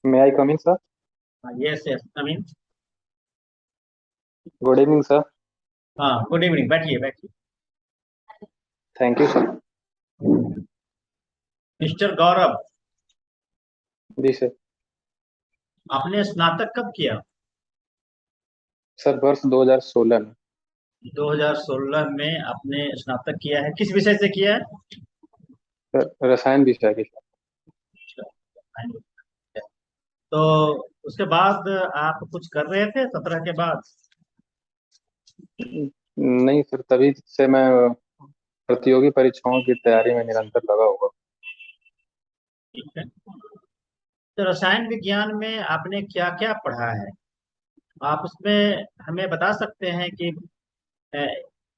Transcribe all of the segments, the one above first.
May I come in, sir? Yes yes Naveen. Good evening, sir. हाँ, good evening. बैठिए बैठिए। Thank you, sir. Mister Gaurav, ji sir. आपने स्नातक कब किया? सर वर्ष 2016 में। 2016 में आपने स्नातक किया है। किस विषय से किया है? सर रसायन विषय की। तो उसके बाद आप कुछ कर रहे थे 17 के बाद? नहीं सर, तभी से मैं प्रतियोगी परीक्षाओं की तैयारी में निरंतर लगा हुआ। ठीक है। तो रसायन विज्ञान में आपने क्या क्या पढ़ा है? आप उसमें हमें बता सकते हैं कि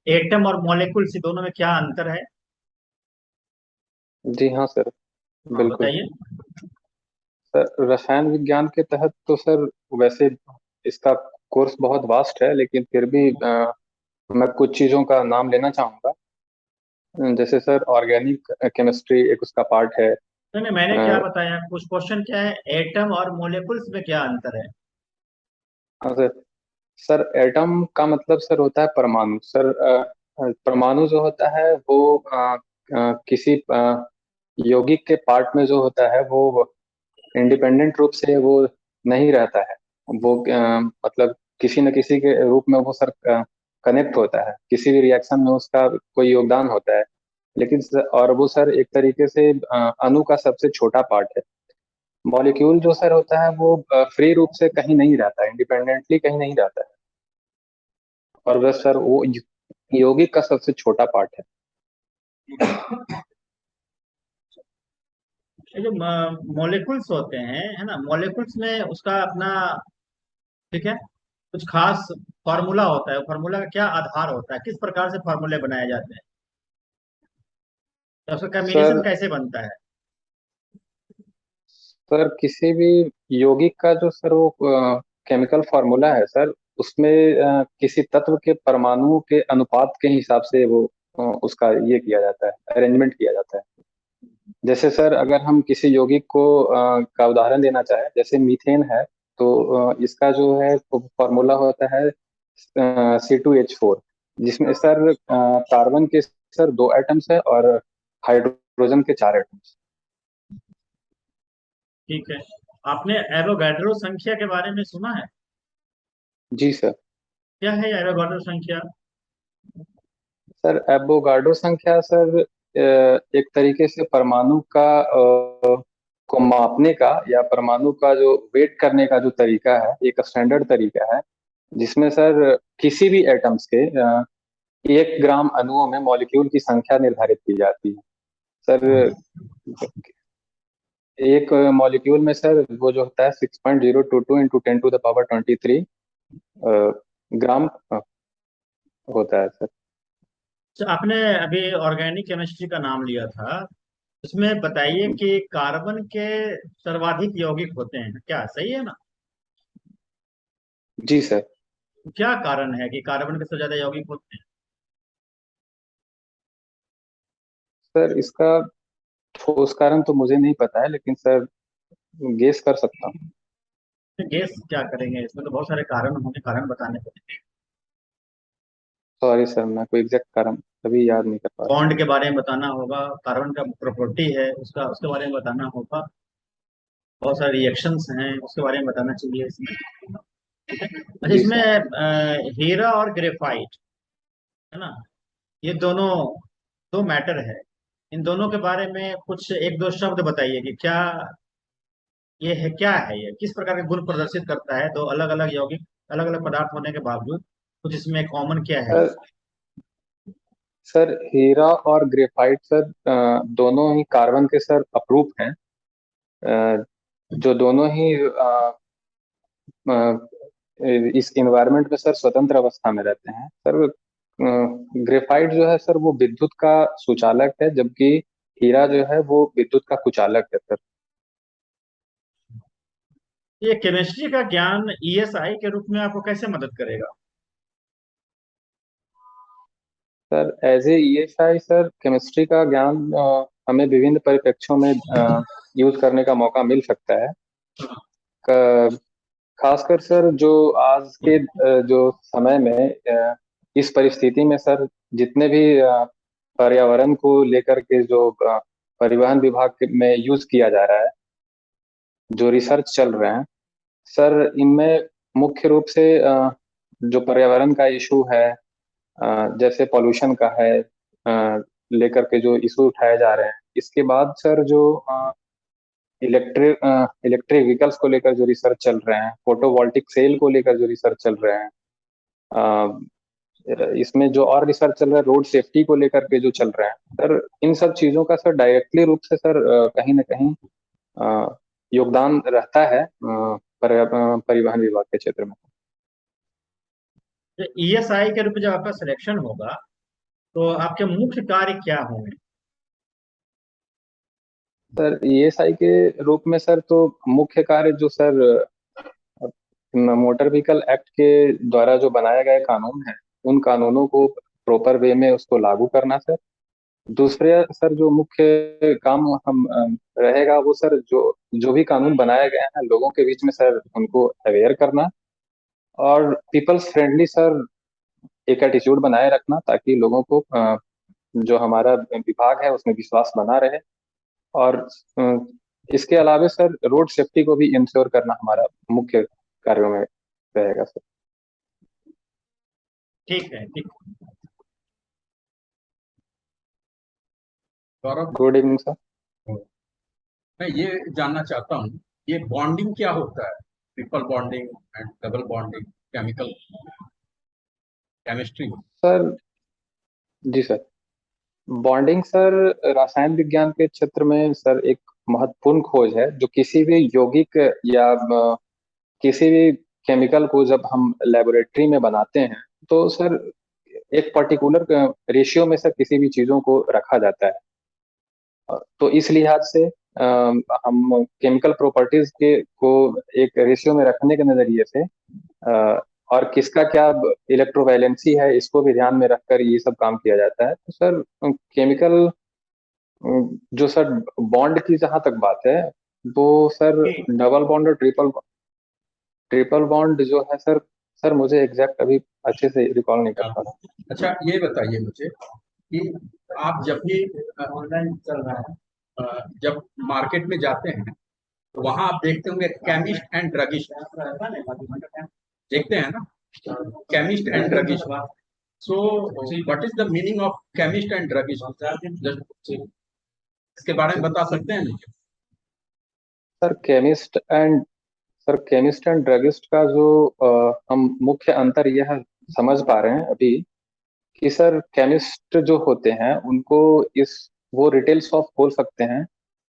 एटम और मॉलिक्यूल्स दोनों में क्या अंतर है? जी हाँ सर, हाँ, बिल्कुल। बताइए। सर रसायन विज्ञान के तहत तो सर वैसे इसका कोर्स बहुत वास्ट है, लेकिन फिर भी मैं कुछ चीज़ों का नाम लेना चाहूँगा। जैसे सर ऑर्गेनिक केमिस्ट्री एक उसका पार्ट है। नहीं नहीं, मैंने क्या अ, बताया? कुछ क्वेश्चन क्या है, एटम और मॉलिक्यूल्स में क्या अंतर है? हाँ सर। सर एटम का मतलब सर होता है परमाणु। सर परमाणु जो होता है वो किसी यौगिक के पार्ट में जो होता है वो इंडिपेंडेंट रूप से वो नहीं रहता है। वो मतलब किसी न किसी के रूप में वो सर कनेक्ट होता है, किसी भी रिएक्शन में उसका कोई योगदान होता है। लेकिन और वो सर एक तरीके से अणु का सबसे छोटा पार्ट है। मॉलिक्यूल जो सर होता है वो फ्री रूप से कहीं नहीं रहता है, इंडिपेंडेंटली कहीं नहीं रहता है। और वह सर वो यौगिक का सबसे छोटा पार्ट है। ये जो मॉलिक्यूल्स होते हैं, है ना, मॉलिक्यूल्स में उसका अपना, ठीक है, कुछ खास फार्मूला होता है। फार्मूला का क्या आधार होता है? किस प्रकार से फार्मूले बनाए जाते हैं? तो उसका कॉम्बिनेशन सर कैसे बनता है? सर किसी भी यौगिक का जो सर वो केमिकल फार्मूला है सर, उसमें किसी तत्व के परमाणुओं के अनुपात के हिसाब से वो उसका ये किया जाता है, अरेंजमेंट किया जाता है। जैसे सर अगर हम किसी यौगिक को का उदाहरण देना चाहें, जैसे मीथेन है, तो इसका जो है फॉर्मूला होता है C2H4, जिसमें सर कार्बन के सर दो एटम्स है और हाइड्रोजन के चार एटम्स। ठीक है। आपने एवोगाड्रो संख्या के बारे में सुना है? जी सर। क्या है एवोगाड्रो संख्या? सर एवोगाड्रो संख्या सर एक तरीके से परमाणु का को मापने का या परमाणु का जो वेट करने का जो तरीका है, एक स्टैंडर्ड तरीका है, जिसमें सर किसी भी एटम्स के 1 ग्राम अणुओं में मॉलिक्यूल की संख्या निर्धारित की जाती है। सर एक मॉलिक्यूल में सर वो जो होता है 6.022 इंटू 10⁻23 ग्राम होता है सर। तो आपने अभी ऑर्गेनिक केमिस्ट्री का नाम लिया था। उसमें बताइए कि कार्बन के सर्वाधिक यौगिक होते हैं, क्या सही है ना? जी सर। क्या कारण है कि कार्बन के सबसे ज्यादा यौगिक होते सर इसका ठोस कारण तो मुझे नहीं पता है, लेकिन सर गेस कर सकता हूँ। हैं? गेस क्या करेंगे, इसमें तो बहुत सारे कारण होंगे, कारण बताने पड़ेंगे। सॉरी सर, मैं कोई एग्जैक्ट कारण अभी याद नहीं कर पा रहा। बॉन्ड के बारे में बताना होगा, कार्बन का प्रॉपर्टी है उसका, उसके बारे में बताना होगा। बहुत सारे रिएक्शंस हैं, उसके बारे में बताना चाहिए इसमें। अच्छा, जी इसमें सर। हीरा और ग्रेफाइट, है ना, ये दोनों दो मैटर है। इन दोनों के बारे में कुछ एक दो शब्द बताइए कि क्या ये है, क्या है ये, किस प्रकार के गुण प्रदर्शित करता है। दो अलग अलग यौगिक, अलग अलग पदार्थ होने के बावजूद कुछ इसमें कॉमन क्या है? सर सर हीरा और ग्रेफाइट सर दोनों ही कार्बन के सर अपरूप हैं। अ, जो दोनों ही अ, इस इन्वायरमेंट में सर स्वतंत्र अवस्था में रहते हैं सर। ग्रेफाइट जो है सर वो विद्युत का सुचालक है, जबकि हीरा जो है वो विद्युत का कुचालक है सर। ये केमिस्ट्री का ज्ञान ईएसआई के रूप में आपको कैसे मदद करेगा? Sir as a ESI sir chemistry का ज्ञान हमें विभिन्न परिप्रेक्ष्यों में यूज करने का मौका मिल सकता है। खासकर सर जो आज के जो समय में इस परिस्थिति में सर जितने भी पर्यावरण को लेकर के जो परिवहन विभाग में यूज किया जा रहा है, जो रिसर्च चल रहे हैं सर, इनमें मुख्य रूप से जो पर्यावरण का इशू है, जैसे पॉल्यूशन का है, लेकर के जो इशू उठाए जा रहे हैं। इसके बाद सर जो इलेक्ट्रिक इलेक्ट्रिक व्हीकल्स को लेकर जो रिसर्च चल रहे हैं, फोटोवोल्टिक सेल को लेकर जो रिसर्च चल रहे हैं, इसमें जो और रिसर्च चल रहा है रोड सेफ्टी को लेकर के जो चल रहे हैं सर, इन सब चीजों का सर डायरेक्टली रूप से सर कहीं ना कहीं योगदान रहता है परिवहन विभाग के क्षेत्र में। तो ईएसआई के रूप में जब आपका सिलेक्शन होगा तो आपके मुख्य कार्य क्या होंगे? सर ईएसआई के रूप में सर तो मुख्य कार्य जो सर मोटर व्हीकल एक्ट के द्वारा जो बनाए गए कानून है, उन कानूनों को प्रॉपर वे में उसको लागू करना सर। दूसरे सर जो मुख्य काम हम रहेगा वो सर जो जो भी कानून बनाए गए हैं लोगों के बीच में सर उनको अवेयर करना, और पीपल्स फ्रेंडली सर एक एटीट्यूड बनाए रखना, ताकि लोगों को जो हमारा विभाग है उसमें विश्वास बना रहे। और अ, इसके अलावा सर रोड सेफ्टी को भी इंश्योर करना हमारा मुख्य कार्यों में रहेगा सर। ठीक है, ठीक। गौरव, गुड इवनिंग सर। मैं ये जानना चाहता हूँ, ये बॉन्डिंग क्या होता है? Triple bonding and double bonding, chemical chemistry. Sir ji sir, bonding sir रसायन विज्ञान के क्षेत्र में सर एक महत्वपूर्ण खोज है, जो किसी भी यौगिक या किसी भी केमिकल को जब हम लेबोरेटरी में बनाते हैं तो सर एक पर्टिकुलर रेशियो में सर किसी भी चीजों को रखा जाता है। तो इस लिहाज से हम केमिकल प्रॉपर्टीज के को एक रेशियो में रखने के नजरिए से और किसका क्या इलेक्ट्रोवैलेंसी है इसको भी ध्यान में रखकर ये सब काम किया जाता है। तो सर केमिकल जो सर बॉन्ड की जहां तक बात है, वो सर ठीक। डबल बॉन्ड और ट्रिपल ट्रिपल बॉन्ड जो है सर, सर मुझे एग्जैक्ट अभी अच्छे से रिकॉल नहीं कर पा रहा। अच्छा, ये बताइए मुझे कि आप जब भी ऑनलाइन चल रहा है, जब मार्केट में जाते हैं तो वहां आप देखते होंगे केमिस्ट एंड ड्रगिस्ट, देखते हैं ना? Chemist and druggist. So what is the meaning of chemist and druggist? इसके बारे में बता सकते हैं मुझे? सर केमिस्ट एंड ड्रगिस्ट का जो हम मुख्य अंतर यह समझ पा रहे हैं अभी कि सर केमिस्ट जो होते हैं उनको इस वो रिटेल शॉप खोल सकते हैं।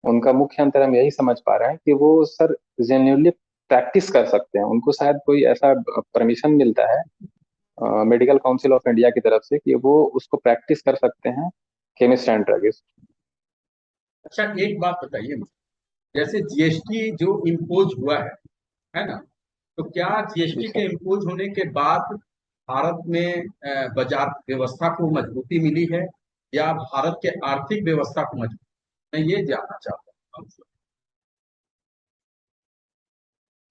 उनका मुख्य अंतर हम यही समझ पा रहे हैं कि वो सर जेन्युइनली प्रैक्टिस कर सकते हैं, उनको शायद कोई ऐसा परमिशन मिलता है मेडिकल काउंसिल ऑफ इंडिया की तरफ से कि वो उसको प्रैक्टिस कर सकते हैं, केमिस्ट एंड ड्रगिस्ट। अच्छा, एक बात बताइए मुझे, जैसे जीएसटी जो इम्पोज हुआ है ना? तो क्या जी जीएसटी के सर। इम्पोज होने के बाद भारत में बाजार व्यवस्था को मजबूती मिली है, या भारत के आर्थिक व्यवस्था को मजबूती? मैं ये जानना चाहता हूँ।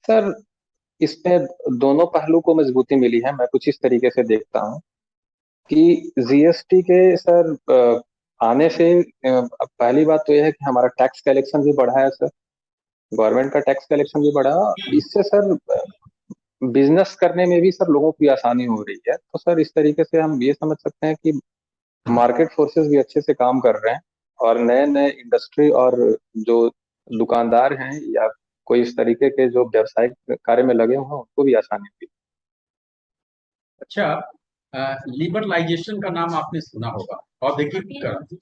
सर इसमें दोनों पहलू को मजबूती मिली है। मैं कुछ इस तरीके से देखता हूँ कि जीएसटी के सर आने से पहली बात तो यह है कि हमारा टैक्स कलेक्शन भी बढ़ा है सर, गवर्नमेंट का टैक्स कलेक्शन भी बढ़ा, इससे सर बिजनेस करने में भी सर लोगों की आसानी हो रही है। तो सर इस तरीके से हम ये समझ सकते हैं कि मार्केट फोर्सेस भी अच्छे से काम कर रहे हैं, और नए नए इंडस्ट्री और जो दुकानदार हैं या कोई इस तरीके के जो व्यावसायिक कार्य में लगे हुए हैं उनको भी आसानी हुई। अच्छा, लिबरलाइजेशन का नाम आपने सुना होगा, औद्योगिकीकरण।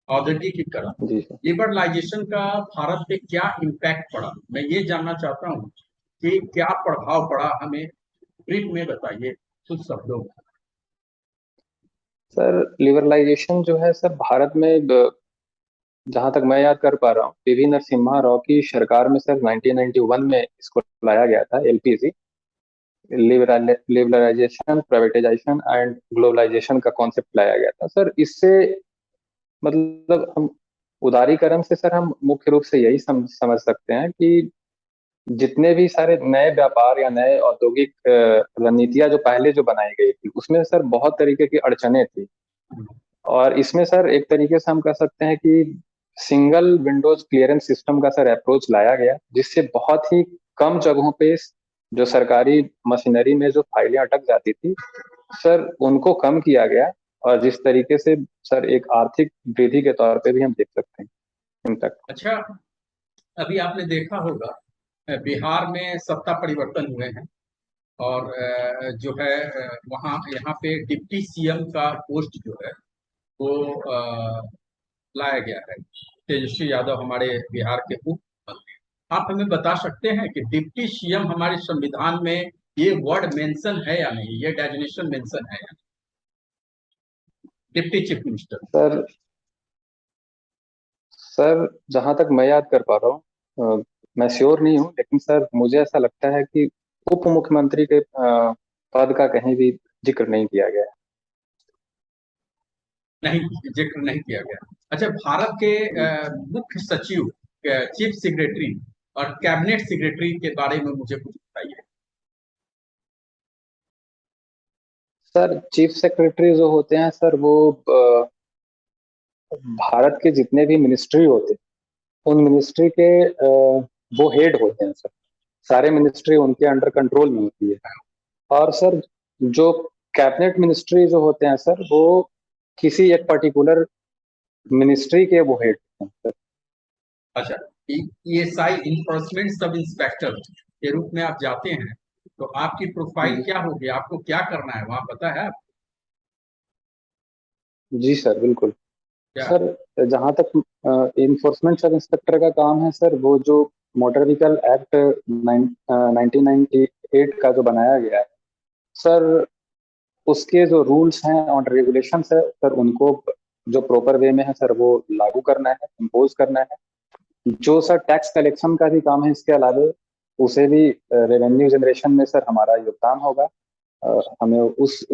औद्योगिकीकरण, जी सर। लिबरलाइजेशन का भारत पे क्या इम्पैक्ट पड़ा, मैं ये जानना चाहता हूँ कि क्या प्रभाव पड़ा, हमें ब्रीफ में बताइए कुछ शब्दों में। सर लिबरलाइजेशन जो है सर भारत में जहां तक मैं याद कर पा रहा हूँ, पीवी नरसिम्हा राव की सरकार में सर 1991 में इसको लाया गया था, LPG, liberalisation privatisation and globalisation का कॉन्सेप्ट लाया गया था सर। इससे मतलब हम उदारीकरण से सर हम मुख्य रूप से यही समझ सकते हैं कि जितने भी सारे नए व्यापार या नए औद्योगिक रणनीतियां जो पहले जो बनाई गई थी उसमें सर बहुत तरीके की अड़चने थी। और इसमें सर एक तरीके से हम कह सकते हैं कि सिंगल विंडोज क्लियरेंस सिस्टम का सर अप्रोच लाया गया, जिससे बहुत ही कम जगहों पे जो सरकारी मशीनरी में जो फाइलें अटक जाती थी सर उनको कम किया गया। और जिस तरीके से सर एक आर्थिक वृद्धि के तौर पे भी हम देख सकते हैं इन तक। अच्छा, अभी आपने देखा होगा बिहार में सत्ता परिवर्तन हुए हैं और जो है वहाँ यहाँ पे डिप्टी सीएम का पोस्ट जो है वो लाया गया है। तेजस्वी यादव हमारे बिहार के उप मुख्यमंत्री। आप हमें बता सकते हैं कि डिप्टी सीएम हमारे संविधान में ये वर्ड मेंशन है या नहीं, ये डेजिग्नेशन मेंशन है या नहीं? Deputy chief minister. Sir sir जहां तक मैं याद कर पा रहा हूँ, मैं श्योर नहीं हूँ, लेकिन सर मुझे ऐसा लगता है कि उप मुख्यमंत्री के पद का कहीं भी जिक्र नहीं किया गया है। नहीं, जिक्र नहीं किया गया। अच्छा, भारत के जी। मुख्य सचिव, चीफ सेक्रेटरी और कैबिनेट सेक्रेटरी के बारे में मुझे कुछ बताइए। सर चीफ सेक्रेटरी जो होते हैं सर वो भारत के जितने भी मिनिस्ट्री होते हैं उन मिनिस्ट्री के वो हेड होते हैं सर। सारे मिनिस्ट्री उनके अंडर कंट्रोल में होती है। और सर जो कैबिनेट मिनिस्ट्री जो होते हैं सर वो किसी एक पर्टिकुलर मिनिस्ट्री के वो हेड होते हैं सर। अच्छा, ईएसआई इन्फोर्समेंट सब इंस्पेक्टर के रूप में आप जाते हैं, तो आपकी प्रोफाइल जी। क्या होगी, आपको क्या करना है वहां, पता है आपको? जी सर बिल्कुल। क्या? सर जहां तक इन्फोर्समेंट सब इंस्पेक्टर का काम है सर, वो जो मोटर व्हीकल एक्ट 1998 का जो बनाया गया है सर, उसके जो रूल्स हैं और रेगुलेशंस है सर उनको जो प्रॉपर वे में है सर वो लागू करना है, इम्पोज करना है। जो सर टैक्स कलेक्शन का भी काम है इसके अलावा, उसे भी रेवेन्यू जनरेशन में सर हमारा योगदान होगा। हमें उस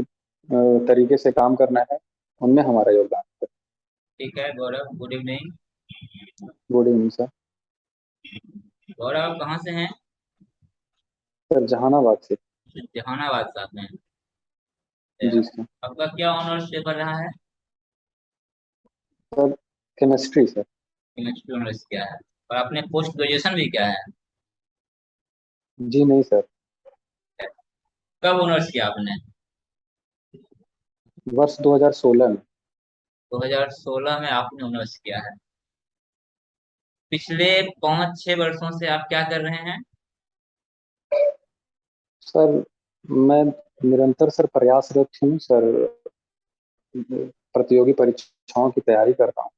तरीके से काम करना है, उनमें हमारा योगदान है। ठीक है Gaurav, good evening. Good evening sir. Gaurav कहाँ से हैं? सर जहानाबाद से। जहानाबाद से आते हैं। जी सर। आपका क्या ऑनर्स पेपर रहा है? Sir chemistry sir. Chemistry honours किया है। और आपने पोस्ट ग्रेजुएशन भी किया है? जी नहीं सर। कब ऑनर्स किया आपने? वर्ष 2016 में। 2016 में आपने ऑनर्स किया है। पिछले 5-6 वर्षों से आप क्या कर रहे हैं? सर मैं निरंतर सर प्रयासरत हूँ सर, प्रतियोगी परीक्षाओं की तैयारी कर रहा हूँ।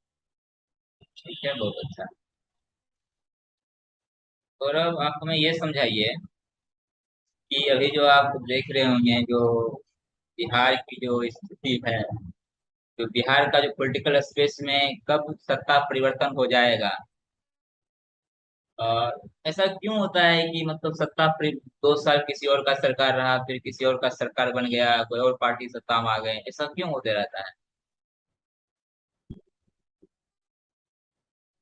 ठीक है, बहुत अच्छा। गौरव आप हमें ये समझाइए कि अभी जो आप देख रहे होंगे, जो बिहार की जो स्थिति है, जो बिहार का जो पॉलिटिकल स्पेस में कब सत्ता परिवर्तन हो जाएगा, और ऐसा क्यों होता है कि मतलब 2 साल किसी और का सरकार रहा, फिर किसी और का सरकार बन गया, कोई और पार्टी सत्ता में आ गए, ऐसा क्यों होते रहता है?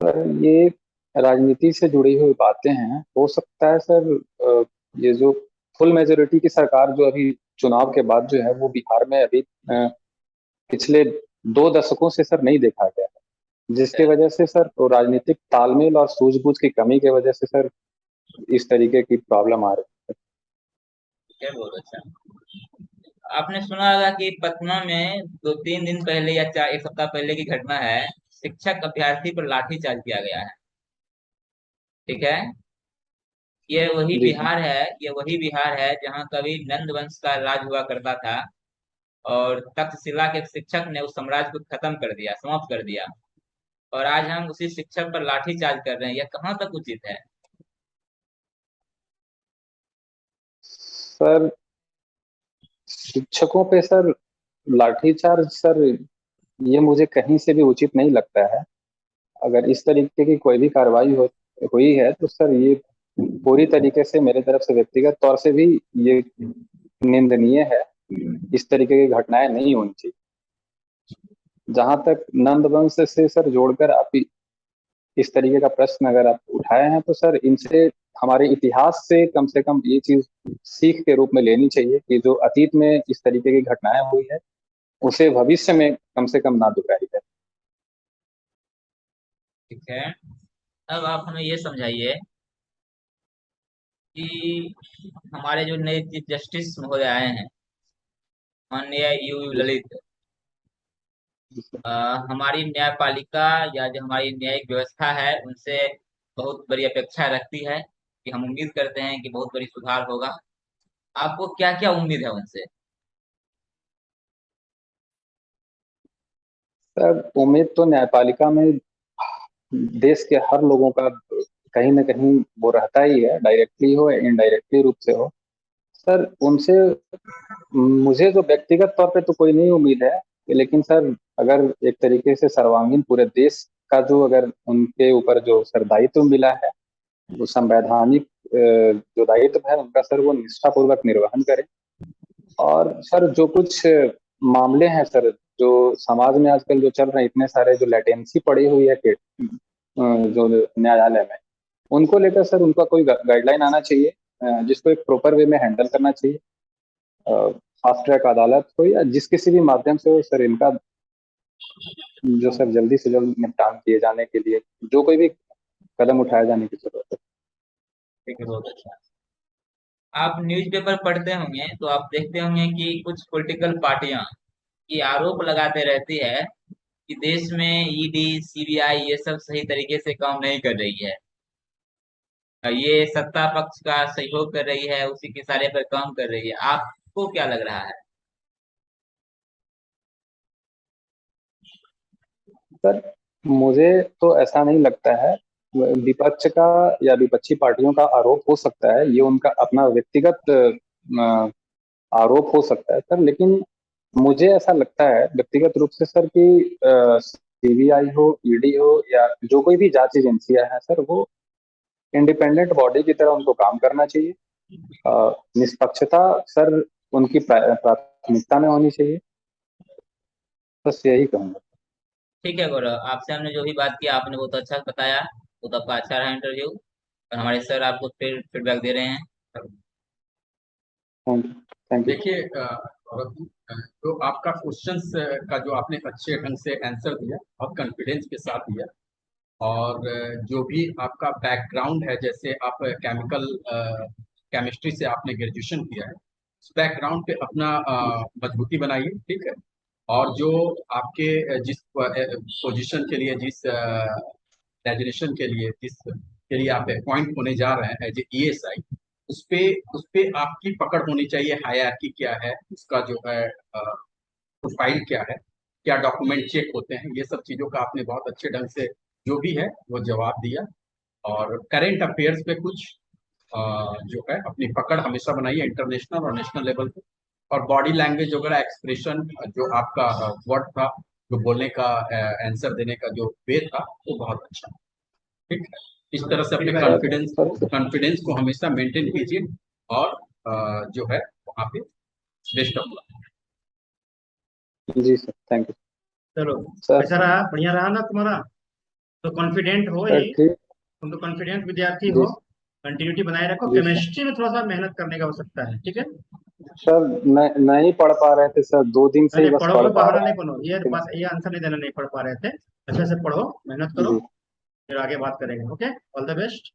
सर ये राजनीति से जुड़ी हुई बातें हैं, हो सकता है सर। ये जो फुल मेजोरिटी की सरकार जो अभी चुनाव के बाद जो है वो बिहार में अभी पिछले 2 दशकों से सर नहीं देखा गया है, जिसकी वजह से सर वो राजनीतिक तालमेल और सूझबूझ की कमी की वजह से सर इस तरीके की प्रॉब्लम आ रही है। ठीक है, बहुत अच्छा। आपने सुना होगा कि पटना में 2-3 दिन पहले या 1 सप्ताह पहले की घटना है, शिक्षक अभ्यर्थी पर लाठीचार्ज किया गया है। ठीक है। जी सर। ये वही बिहार है जहाँ कभी नंद वंश का राज हुआ करता था, और तक्षशिला के शिक्षक ने उस साम्राज्य को खत्म कर दिया, समाप्त कर दिया। और आज हम उसी शिक्षक पर लाठीचार्ज कर रहे हैं, यह कहाँ तक उचित है? सर शिक्षकों पे सर लाठीचार्ज सर ये मुझे कहीं से भी उचित नहीं लगता है। अगर इस तरीके की कोई भी कार्रवाई हुई है तो सर ये पूरी तरीके से मेरे तरफ से व्यक्तिगत तौर से भी ये निंदनीय है। इस तरीके की घटनाएं नहीं होनी चाहिए। जहां तक नंदवंश से सर जोड़कर आप इस तरीके का प्रश्न अगर आप उठाए हैं तो सर इनसे हमारे इतिहास से कम ये चीज सीख के रूप में लेनी चाहिए कि जो अतीत में इस तरीके की घटनाएं हुई है उसे भविष्य में कम से कम ना दोहराई जाए। ठीक है, अब आप हमें ये समझाइए कि हमारे जो नए चीफ जस्टिस महोदय आए हैं, माननीय यू ललित, हमारी न्यायपालिका या जो हमारी न्यायिक व्यवस्था है उनसे बहुत बड़ी अपेक्षा रखती है कि हम उम्मीद करते हैं कि बहुत बड़ी सुधार होगा। आपको क्या क्या उम्मीद है उनसे? सर उम्मीद तो न्यायपालिका में देश के हर लोगों का कहीं ना कहीं वो रहता ही है, डायरेक्टली हो या इनडायरेक्टली रूप से हो। सर उनसे मुझे जो व्यक्तिगत तौर पे तो कोई नहीं उम्मीद है, लेकिन सर अगर एक तरीके से सर्वांगीण पूरे देश का जो अगर उनके ऊपर जो सर दायित्व मिला है, वो संवैधानिक जो दायित्व है उनका सर वो निष्ठापूर्वक निर्वहन करें। और सर जो कुछ मामले हैं सर जो समाज में आजकल जो चल रहे हैं, इतने सारे जो लेटेंसी पड़ी हुई है कि जो न्यायालय में, उनको लेकर सर उनका कोई गाइडलाइन आना चाहिए जिसको एक प्रॉपर वे में हैंडल करना चाहिए। फास्ट ट्रैक अदालत हो या जिस किसी भी माध्यम से हो सर, इनका जो सर जल्दी से जल्द निपटान किए जाने के लिए जो कोई भी कदम उठाए जाने की जरूरत है। ठीक है, बहुत अच्छा। आप न्यूज़पेपर पढ़ते होंगे तो आप देखते होंगे कि कुछ पॉलिटिकल पार्टियां ये आरोप लगाते रहती है कि देश में ईडी सीबीआई ये सब सही तरीके से काम नहीं कर रही है, ये सत्ता पक्ष का सहयोग कर रही है, उसी के इशारे पर काम कर रही है। आपको क्या लग रहा है? सर मुझे तो ऐसा नहीं लगता है। विपक्ष का या विपक्षी पार्टियों का आरोप हो सकता है, ये उनका अपना व्यक्तिगत आरोप हो सकता है सर, लेकिन मुझे ऐसा लगता है व्यक्तिगत रूप से सर कि सीबीआई हो, ईडी हो या जो कोई भी जांच एजेंसियां हैं सर, वो इंडिपेंडेंट बॉडी की तरह उनको काम करना चाहिए। निष्पक्षता सर उनकी प्राथमिकता में होनी चाहिए, बस यही कहूंगा। ठीक है गौरव, आपसे हमने जो भी बात किया आपने बहुत अच्छा बताया, बहुत आपका अच्छा रहा इंटरव्यू, और हमारे सर आपको फिर फीडबैक दे रहे हैं। Thank you. Thank you. देखिए तो आपका क्वेश्चंस का जो आपने अच्छे ढंग से आंसर दिया, बहुत कॉन्फिडेंस के साथ दिया, और जो भी आपका बैकग्राउंड है, जैसे आप केमिस्ट्री से आपने ग्रेजुएशन किया है, उस बैकग्राउंड पे अपना मजबूती बनाइए, ठीक है। और जो आपके जिस पोजीशन के लिए, जिस डेजिग्नेशन के लिए, जिसके लिए आप अपॉइंट होने जा रहे हैं एज ए ईएसआई, उस पे आपकी पकड़ होनी चाहिए। हायरार्की क्या है उसका, जो है प्रोफाइल क्या है, क्या डॉक्यूमेंट चेक होते हैं, ये सब चीज़ों का आपने बहुत अच्छे ढंग से जो भी है वो जवाब दिया। और करेंट अफेयर्स पे कुछ जो है अपनी पकड़ हमेशा बनाइए इंटरनेशनल और नेशनल लेवल पे। और बॉडी लैंग्वेज वगैरह एक्सप्रेशन जो आपका वर्ड था, जो बोलने का आंसर देने का जो वे था, वो बहुत अच्छा, ठीक है। इस तरह से अपने कॉन्फिडेंस को हमेशा मेंटेन कीजिए, और जो है वहाँ पे बेस्ट ऑफ लक। जी सर, थैंक यू चलो, सर। ऐसा रहा, बढ़िया रहा ना तुम्हारा? तो कॉन्फिडेंट हो सर ही, ठीक। तुम तो कॉन्फिडेंट विद्यार्थी जी हो। कंटिन्यूटी बनाए रखो, जी सर। केमिस्ट्री में थोड़ा सा मेहनत करने का आवश्यकता है, ठीक है। सर नहीं पढ़ पा रहे थे सर, 2 दिन से नहीं ही नहीं, बस पढ़ो पढ़ कोई पा बहाना रहे नहीं हैं, बनो, लेकिन ये आंसर नहीं देना नहीं पढ़ पा रहे थे। अच्छे से पढ़ो, मेहनत करो, जी फिर आगे बात करेंगे। Okay, all the best.